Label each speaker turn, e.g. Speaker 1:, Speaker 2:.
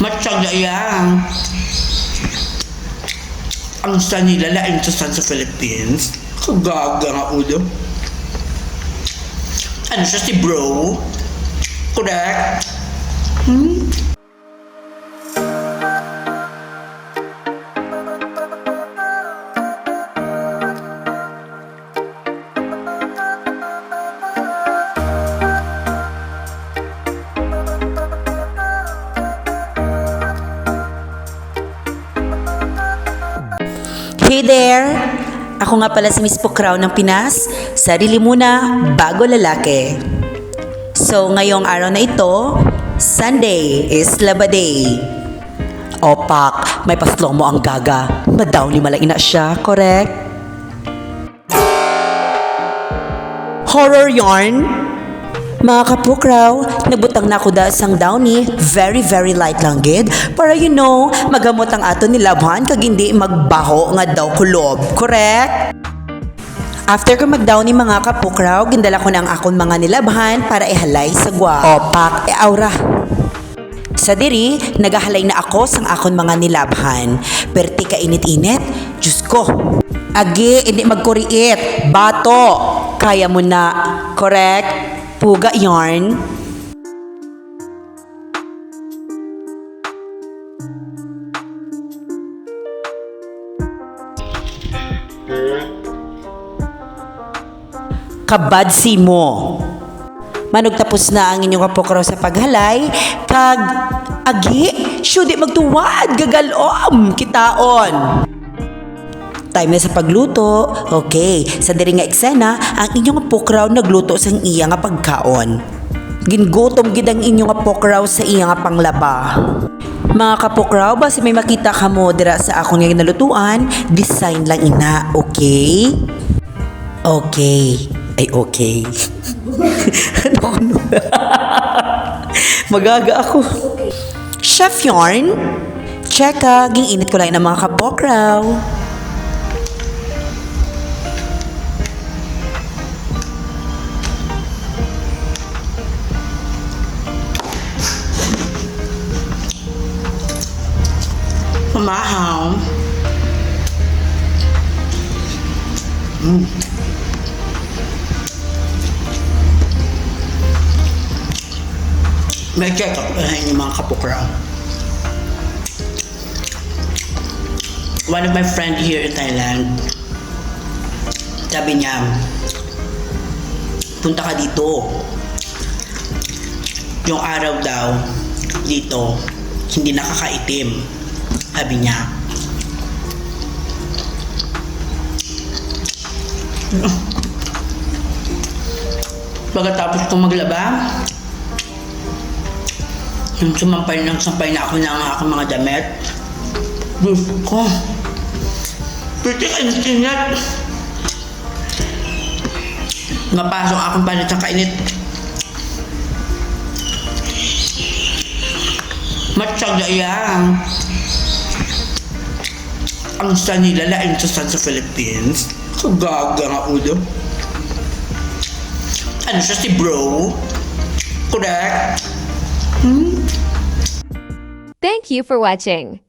Speaker 1: Matyaga yan. Ang sa nila, lain sa Philippines. Kagaga nga ulo. Ano siya, si bro? Correct?
Speaker 2: Hey there! Ako nga pala si Miss Pokraw ng Pinas. Sarili muna, bago lalaki. So, ngayong araw na ito, Sunday is Laba Day. Opak, may paslong mo ang gaga. Madaw ni malaina siya, correct? Horror yarn? Mga kapukraw, nagbutang na ako da sang downy, very light lang gid, para magamot ang ato nilabhan kag hindi magbaho nga daw kulob, correct? After ko mag-downy mga kapukraw, gindala ko na ang akong mga nilabhan para ihalay sa gwa. Opak, aura. Sa diri, nagahalay na ako sang akong mga nilabhan. Perti ka init-init, Diyos ko. Agi, hindi magkuriit, bato. Kaya mo na, correct? Puga yarn. Kabadsi mo. Manog tapos na ang inyong kapukraw sa paghalay, kag agi, syudi magtuwad, gagalom, kitaon. Time na sa pagluto. Okay, sa diri nga eksena, ang inyong kapukraw nagluto sang iya nga pagkaon. Gingutom gid ang inyong kapukraw sa iya nga panglaba. Mga kapukraw, basta may makita ka mo dira sa akong nga nalutuan, design lang ina, okay? Okay. Ay, okay. ano? Magaga ako. Chef yarn? Cheka, ginginit ko lang ng mga kapukraw.
Speaker 1: Mahaw. May check up yung mga kapukraw. One of my friend here in Thailand, sabi niya, punta ka dito. Yung araw daw dito, hindi nakakaitim. Sabi niya. Pagkatapos kong maglaba, yung sampay na ako ng aking mga damit. Diyos ko. Pretty init. Napasok akong palit sa kainit. Matyaga yan. Ang sa nila, lain sa Philippines. Kagaga nga ulo. Ano siya, si bro? Correct?
Speaker 3: Thank you for watching.